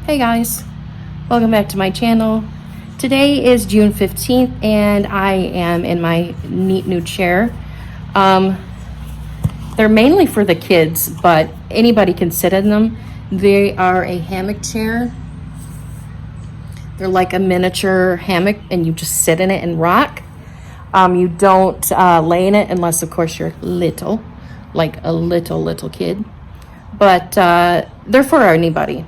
Hey guys, welcome back to my channel. Today is June 15th and I am in my neat new chair. They're mainly for the kids, but anybody can sit in them. They are a hammock chair. They're like a miniature hammock and you just sit in it and rock. You don't lay in it unless of course you're little, like a little kid. But they're for anybody.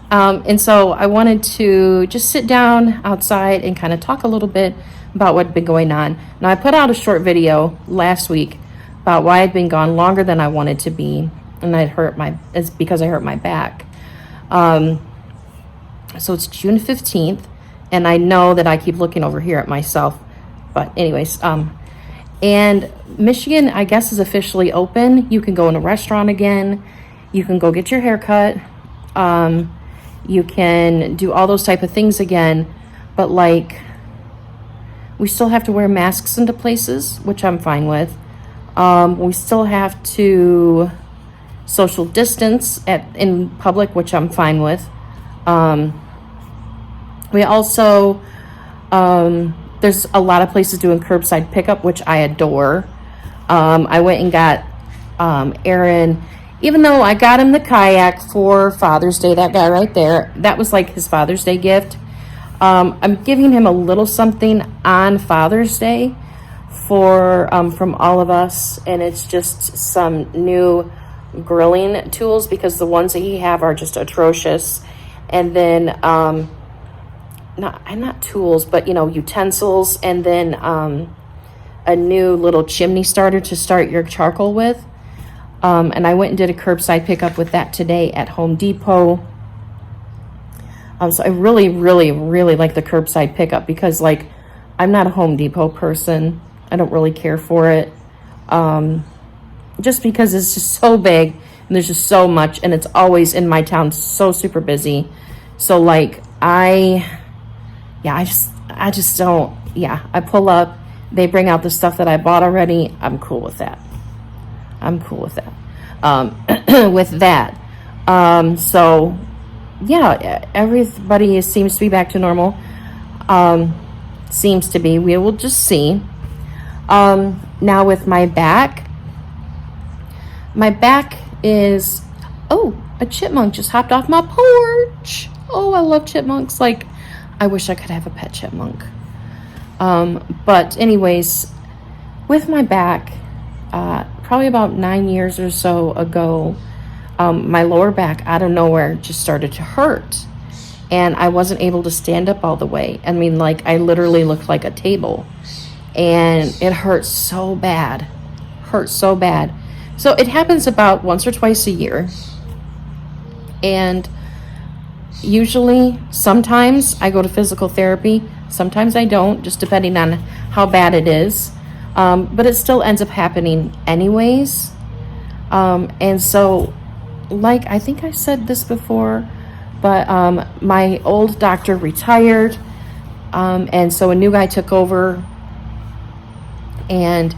And so I wanted to just sit down outside and kind of talk a little bit about what's been going on. Now, I put out a short video last week about why I'd been gone longer than I wanted to be, and it's because I hurt my back. So it's June 15th, and I know that I keep looking over here at myself, but anyways, and Michigan, I guess, is officially open. You can go in a restaurant again. You can go get your hair cut. You can do all those type of things again, but like we still have to wear masks into places, which I'm fine with. We still have to social distance in public, which I'm fine with. We also, there's a lot of places doing curbside pickup, which I adore. I went and got Aaron, even though I got him the kayak for Father's Day, that guy right there, that was like his Father's Day gift. I'm giving him a little something on Father's Day from all of us, and it's just some new grilling tools because the ones that he have are just atrocious. And then not tools, but utensils, and then a new little chimney starter to start your charcoal with. And I went and did a curbside pickup with that today at Home Depot. So I really like the curbside pickup because like I'm not a Home Depot person. I don't really care for it. Just because it's just so big and there's just so much, and it's always in my town so super busy. So like I just don't, I pull up, they bring out the stuff that I bought already. I'm cool with that. With that. So yeah, everybody seems to be back to normal. Seems to be. We will just see. Now with my back is, a chipmunk just hopped off my porch. Oh, I love chipmunks. Like, I wish I could have a pet chipmunk. But anyways, with my back, probably about 9 years or so ago, my lower back out of nowhere just started to hurt, and I wasn't able to stand up all the way. I mean, like, I literally looked like a table, and it hurt so bad. So it happens about once or twice a year, and usually, sometimes I go to physical therapy, sometimes I don't, just depending on how bad it is. But it still ends up happening anyways. And so, like, I think I said this before, but my old doctor retired, and so a new guy took over. And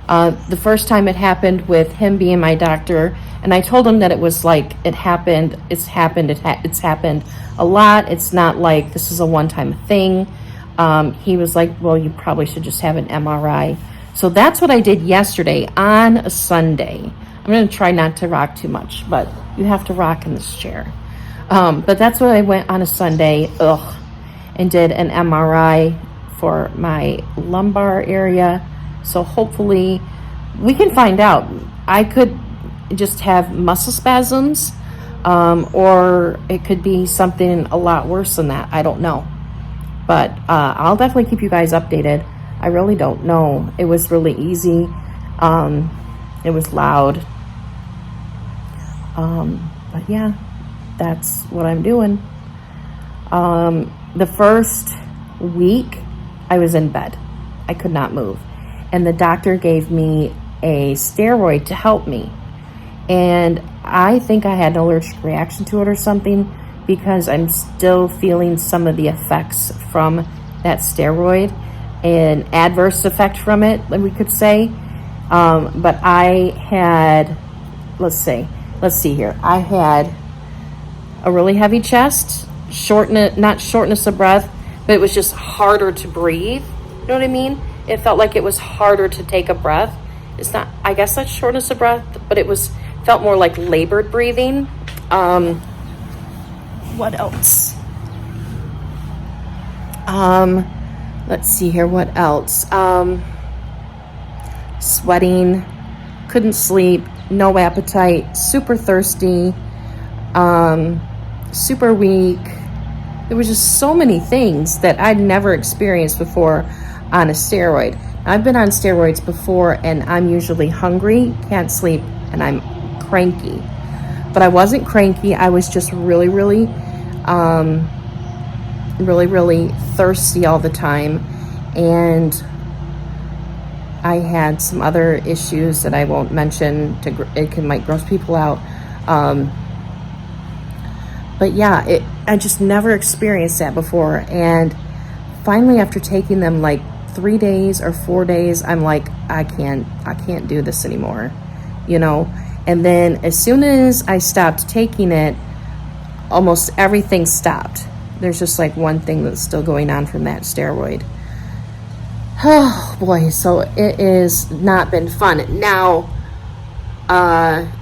the first time it happened with him being my doctor, and I told him that it was like it's happened a lot. It's not like this is a one-time thing. He was like, well, you probably should just have an MRI. So that's what I did yesterday on a Sunday. I'm going to try not to rock too much, but you have to rock in this chair. But that's what I went on a Sunday, and did an MRI for my lumbar area. So hopefully we can find out. I could just have muscle spasms, or it could be something a lot worse than that. I don't know. But I'll definitely keep you guys updated. I really don't know. It was really easy. It was loud. But yeah, that's what I'm doing. The first week I was in bed. I could not move. And the doctor gave me a steroid to help me. And I think I had an allergic reaction to it or something, because I'm still feeling some of the effects from that steroid, an adverse effect from it, we could say. But I had, let's see here. I had a really heavy chest, not shortness of breath, but it was just harder to breathe. You know what I mean? It felt like it was harder to take a breath. It's not, I guess that's shortness of breath, but it felt more like labored breathing. What else? Let's see here. What else? Sweating, couldn't sleep, no appetite, super thirsty, super weak. There was just so many things that I'd never experienced before on a steroid. I've been on steroids before, and I'm usually hungry, can't sleep, and I'm cranky. But I wasn't cranky. I was just really, really thirsty all the time. And I had some other issues that I won't mention. Might gross people out. But yeah, I just never experienced that before. And finally, after taking them like 3 days or 4 days, I'm like, I can't do this anymore, you know? And then as soon as I stopped taking it, almost everything stopped. There's just like one thing that's still going on from that steroid. Oh boy, so it has not been fun. Now,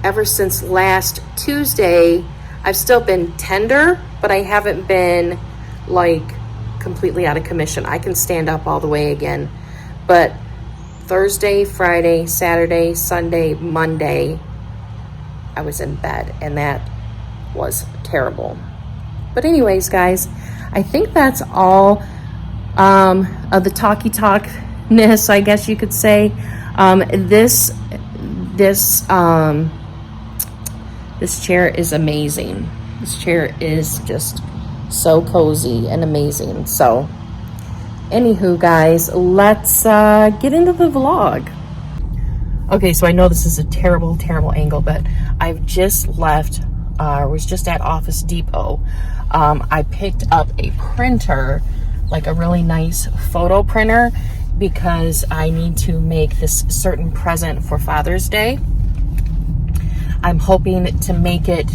ever since last Tuesday, I've still been tender, but I haven't been like completely out of commission. I can stand up all the way again. But Thursday, Friday, Saturday, Sunday, Monday, I was in bed, and that was terrible. But anyways, guys, I think that's all of the talkness, I guess you could say. This chair is amazing. This chair is just so cozy and amazing. So, anywho, guys, let's get into the vlog. Okay, so I know this is a terrible, terrible angle, but I've just left, was just at Office Depot. I picked up a printer, like a really nice photo printer, because I need to make this certain present for Father's Day. I'm hoping to make it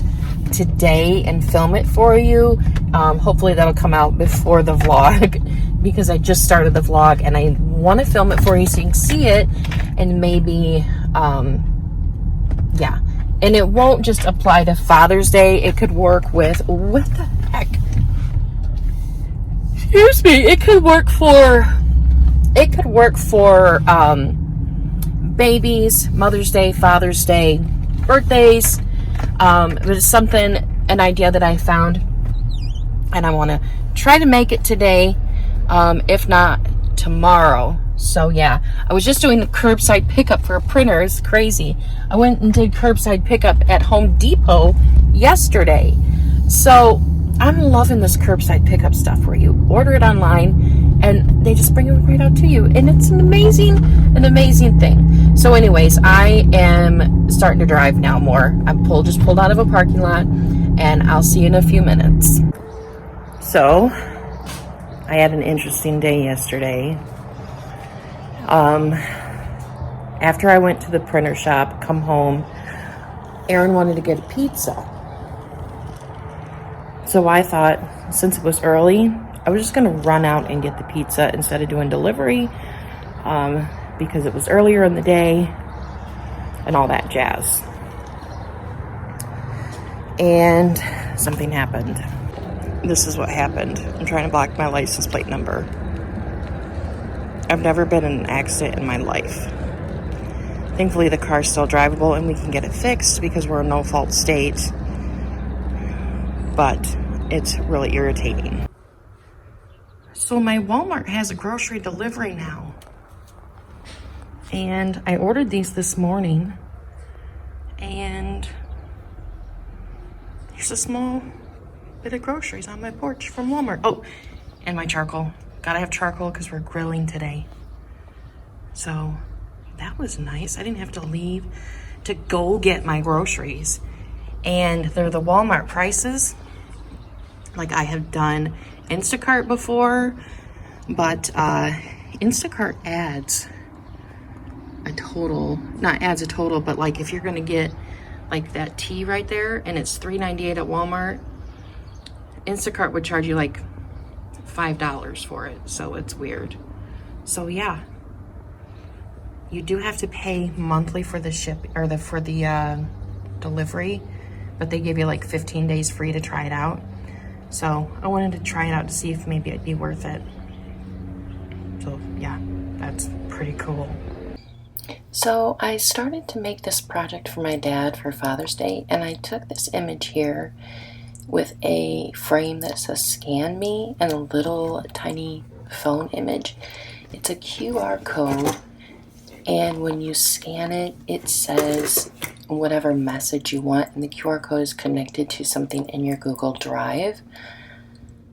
today and film it for you. Hopefully that'll come out before the vlog, because I just started the vlog and I want to film it for you so you can see it, and maybe, yeah. And it won't just apply to Father's Day. It could work with, what the heck? Excuse me. It could work for babies, Mother's Day, Father's Day, birthdays. It was an idea that I found, and I want to try to make it today, if not tomorrow. So yeah, I was just doing the curbside pickup for a printer. It's crazy. I went and did curbside pickup at Home Depot yesterday. So I'm loving this curbside pickup stuff where you order it online and they just bring it right out to you. And it's an amazing thing. So anyways, I am starting to drive now more. I'm just pulled out of a parking lot, and I'll see you in a few minutes. So I had an interesting day yesterday. After I went to the printer shop, come home, Aaron wanted to get a pizza. So I thought, since it was early, I was just going to run out and get the pizza instead of doing delivery, because it was earlier in the day and all that jazz. And something happened. This is what happened. I'm trying to block my license plate number. I've never been in an accident in my life. Thankfully, the car's still drivable and we can get it fixed because we're a no-fault state. But it's really irritating. So my Walmart has a grocery delivery now. And I ordered these this morning. And here's a small bit of groceries on my porch from Walmart. Oh, and my charcoal. Gotta have charcoal because we're grilling today. So that was nice. I didn't have to leave to go get my groceries. And they're the Walmart prices. Like, I have done Instacart before, but Instacart adds a total, not adds a total, but like if you're gonna get like that tea right there and it's $3.98 at Walmart, Instacart would charge you like $5 for it, so it's weird. So yeah, you do have to pay monthly for the delivery, but they give you like 15 days free to try it out. So I wanted to try it out to see if maybe it'd be worth it. So yeah, that's pretty cool. So I started to make this project for my dad for Father's Day, and I took this image here with a frame that says scan me and a little tiny phone image. It's a QR code, and when you scan it, it says whatever message you want, and the QR code is connected to something in your Google Drive.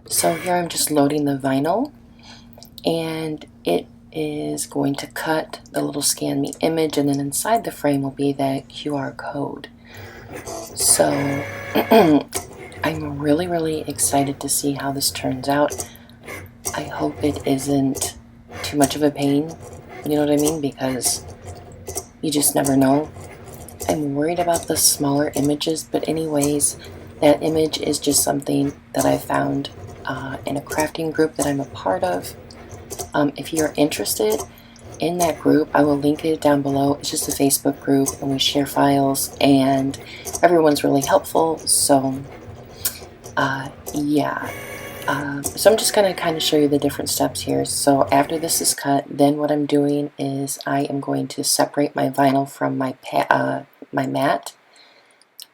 So here I'm just loading the vinyl, and it is going to cut the little scan me image, and then inside the frame will be that QR code. So I'm really excited to see how this turns out. I hope it isn't too much of a pain, you know what I mean, because you just never know. I'm worried about the smaller images, but anyways, that image is just something that I found in a crafting group that I'm a part of. If you're interested in that group, I will link it down below. It's just a Facebook group, and we share files, and everyone's really helpful. So yeah. So I'm just going to kind of show you the different steps here. So after this is cut, then what I'm doing is I am going to separate my vinyl from my mat.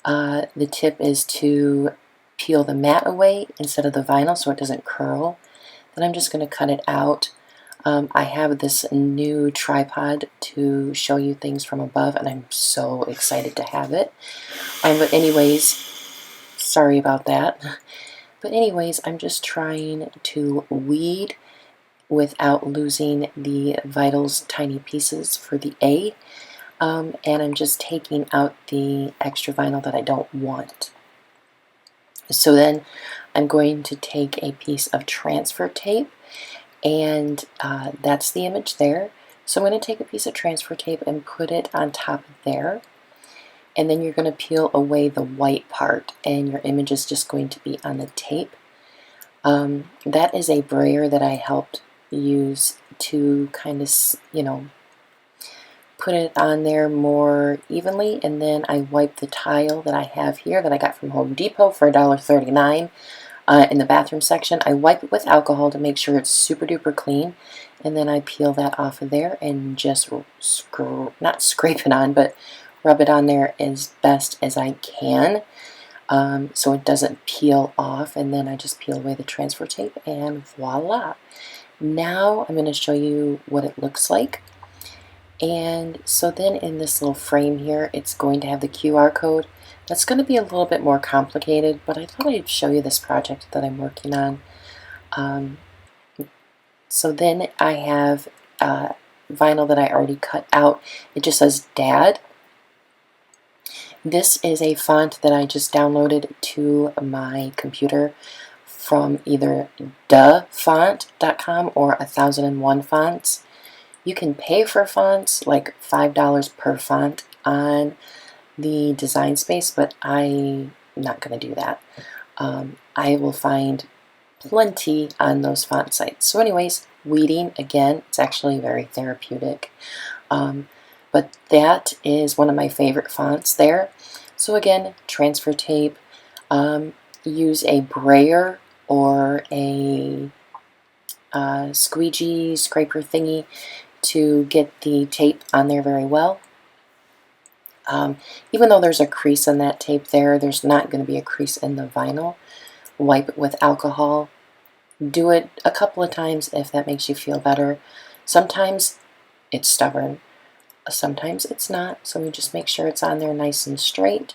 The tip is to peel the mat away instead of the vinyl so it doesn't curl. Then I'm just going to cut it out. I have this new tripod to show you things from above, and I'm so excited to have it. But anyways, sorry about that. But anyways, I'm just trying to weed without losing the Vital's tiny pieces for the A. And I'm just taking out the extra vinyl that I don't want. So then I'm going to take a piece of transfer tape, and that's the image there. So I'm going to take a piece of transfer tape and put it on top of there. And then you're going to peel away the white part, and your image is just going to be on the tape. That is a brayer that I helped use to kind of, you know, put it on there more evenly. And then I wipe the tile that I have here that I got from Home Depot for $1.39 in the bathroom section. I wipe it with alcohol to make sure it's super duper clean. And then I peel that off of there and just not scrape it on, but rub it on there as best as I can so it doesn't peel off, and then I just peel away the transfer tape, and voila. Now I'm going to show you what it looks like. And so then in this little frame here, it's going to have the QR code. That's going to be a little bit more complicated, but I thought I'd show you this project that I'm working on. So then I have vinyl that I already cut out. It just says Dad. This is a font that I just downloaded to my computer from either dafont.com or 1001 Fonts. You can pay for fonts, like $5 per font on the Design Space, but I'm not going to do that. I will find plenty on those font sites. So anyways, weeding, again, it's actually very therapeutic. But that is one of my favorite fonts there. So again, transfer tape, use a brayer or a squeegee scraper thingy to get the tape on there very well. Even though there's a crease in that tape there, there's not going to be a crease in the vinyl. Wipe it with alcohol. Do it a couple of times if that makes you feel better. Sometimes it's stubborn. Sometimes it's not, so we just make sure it's on there nice and straight,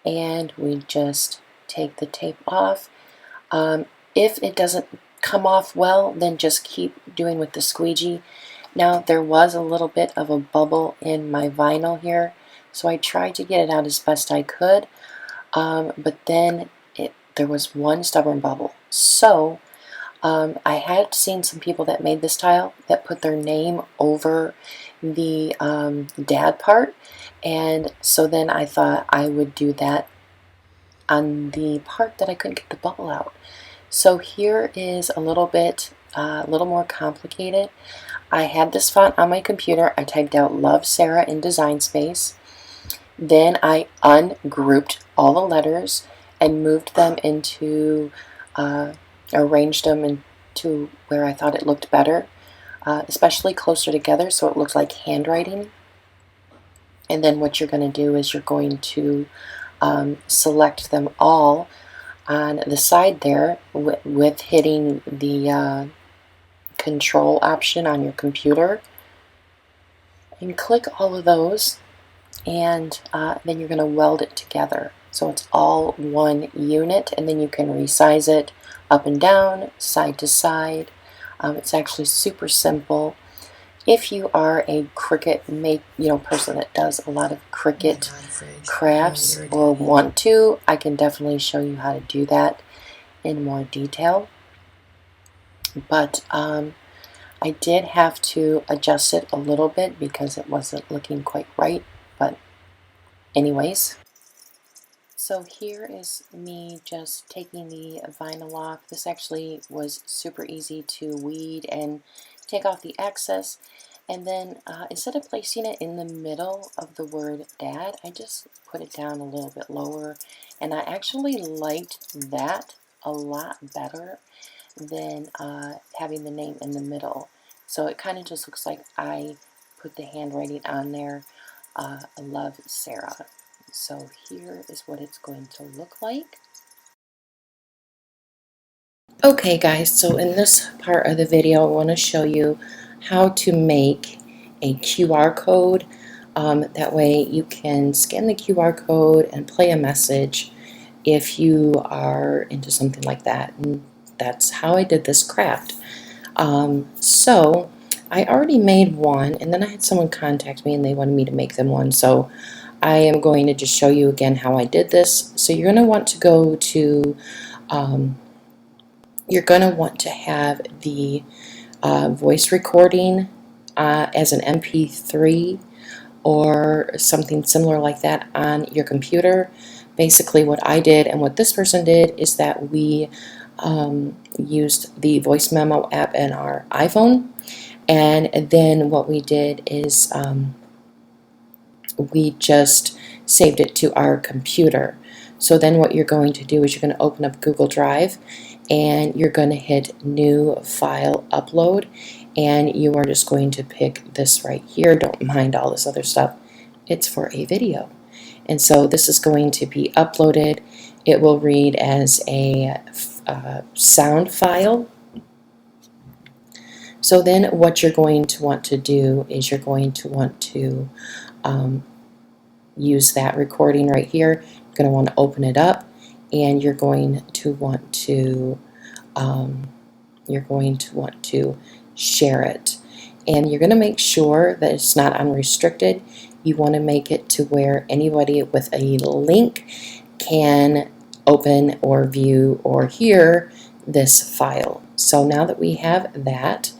and we just take the tape off. If it doesn't come off well, then just keep doing with the squeegee. Now there was a little bit of a bubble in my vinyl here, so I tried to get it out as best I could, but then there was one stubborn bubble. So I had seen some people that made this tile that put their name over the Dad part, and so then I thought I would do that on the part that I couldn't get the bubble out. So here is a little bit, a little more complicated. I had this font on my computer. I typed out Love Sarah in Design Space. Then I ungrouped all the letters and moved them into, arranged them into where I thought it looked better, especially closer together so it looks like handwriting. And then what you're going to do is you're going to select them all on the side there with hitting the control option on your computer, and click all of those, and then you're going to weld it together so it's all one unit, and then you can resize it up and down, side to side. It's actually super simple. If you are a Cricut person that does a lot of Cricut crafts or want to, I can definitely show you how to do that in more detail. But I did have to adjust it a little bit because it wasn't looking quite right. But anyways, so here is me just taking the vinyl off. This actually was super easy to weed and take off the excess. And then instead of placing it in the middle of the word dad, I just put it down a little bit lower. And I actually liked that a lot better than having the name in the middle. So it kind of just looks like I put the handwriting on there, Love Sarah. So here is what it's going to look like. Okay guys, so in this part of the video I want to show you how to make a QR code. That way you can scan the QR code and play a message if you are into something like that. And that's how I did this craft. So I already made one, and then I had someone contact me and they wanted me to make them one. So I am going to just show you again how I did this. So you're going to want to go to you're going to want to have the voice recording as an MP3 or something similar like that on your computer. Basically what I did and what this person did is that we used the voice memo app in our iPhone, and then what we did is we just saved it to our computer. So then what you're going to do is you're going to open up Google Drive and you're going to hit New File Upload, and you are just going to pick this right here. Don't mind all this other stuff. It's for a video. And so this is going to be uploaded. It will read as a sound file. So then what you're going to want to do is you're going to want to use that recording right here. You're going to want to open it up, and you're going to want to share it. And you're going to make sure that it's not unrestricted. You want to make it to where anybody with a link can open or view or hear this file. So now that we have that,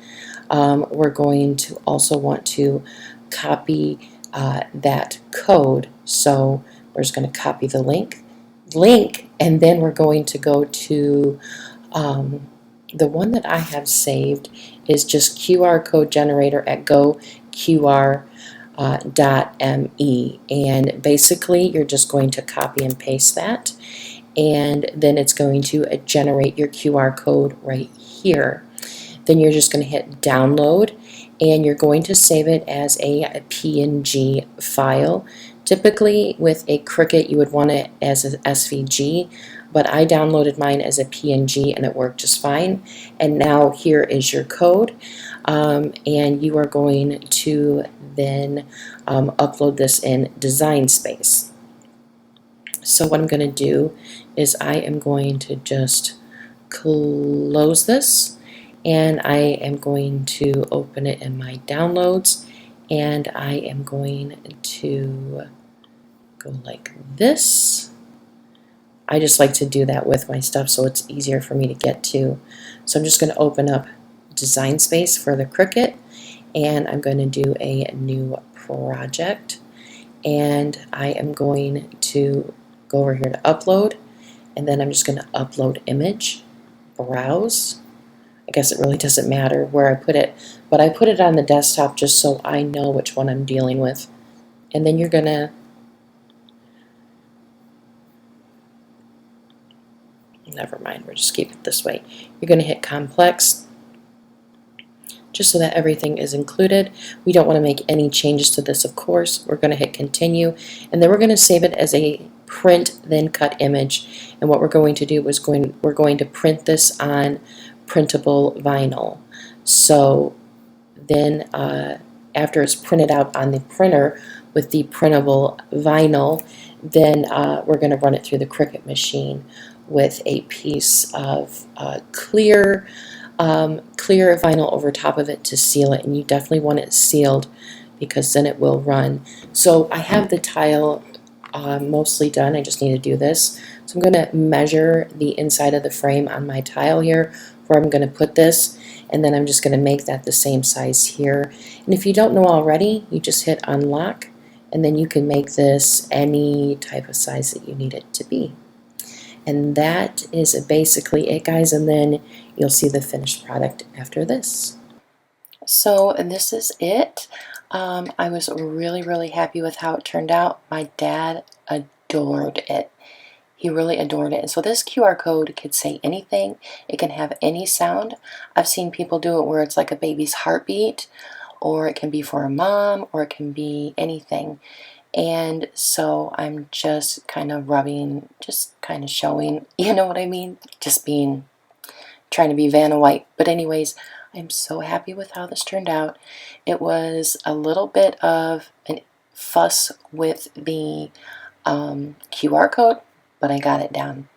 we're going to also want to copy that code. So we're just going to copy the link, and then we're going to go to the one that I have saved is just QR code generator at GoQR.me, and basically you're just going to copy and paste that, and then it's going to generate your QR code right here. Then you're just going to hit download, and you're going to save it as a PNG file. Typically with a Cricut you would want it as an SVG, but I downloaded mine as a PNG and it worked just fine. And now here is your code, and you are going to then upload this in Design Space. So what I'm going to do is I am going to just close this, and I am going to open it in my downloads, and I am going to go like this. I just like to do that with my stuff so it's easier for me to get to. So I'm just going to open up Design Space for the Cricut, and I'm going to do a new project, and I am going to go over here to upload, and then I'm just going to upload image, browse. I guess it really doesn't matter where I put it, but I put it on the desktop just so I know which one I'm dealing with. And then you're going to, never mind, we'll just keep it this way. You're going to hit complex, just so that everything is included. We don't want to make any changes to this, of course. We're going to hit continue, and then we're going to save it as a print then cut image. And what we're going to do is we're going to print this on printable vinyl. So then after it's printed out on the printer with the printable vinyl, then we're going to run it through the Cricut machine with a piece of clear vinyl over top of it to seal it, and you definitely want it sealed because then it will run. So I have the tile mostly done. I just need to do this. So I'm going to measure the inside of the frame on my tile here where I'm going to put this, and then I'm just going to make that the same size here. And if you don't know already, you just hit unlock, and then you can make this any type of size that you need it to be. And that is basically it, guys, and then you'll see the finished product after this. So this is it. I was really happy with how it turned out. My dad adored it. He really adored it. And so this QR code could say anything. It can have any sound. I've seen people do it where it's like a baby's heartbeat, or it can be for a mom, or it can be anything. And so I'm just kind of rubbing, just kind of showing, you know what I mean? Just trying to be Vanna White. But anyways, I'm so happy with how this turned out. It was a little bit of a fuss with the QR code, but I got it down.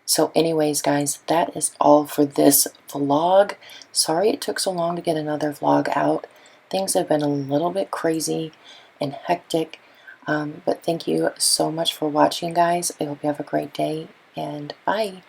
So anyways, guys, that is all for this vlog. Sorry it took so long to get another vlog out. Things have been a little bit crazy and hectic. But thank you so much for watching, guys. I hope you have a great day, and bye.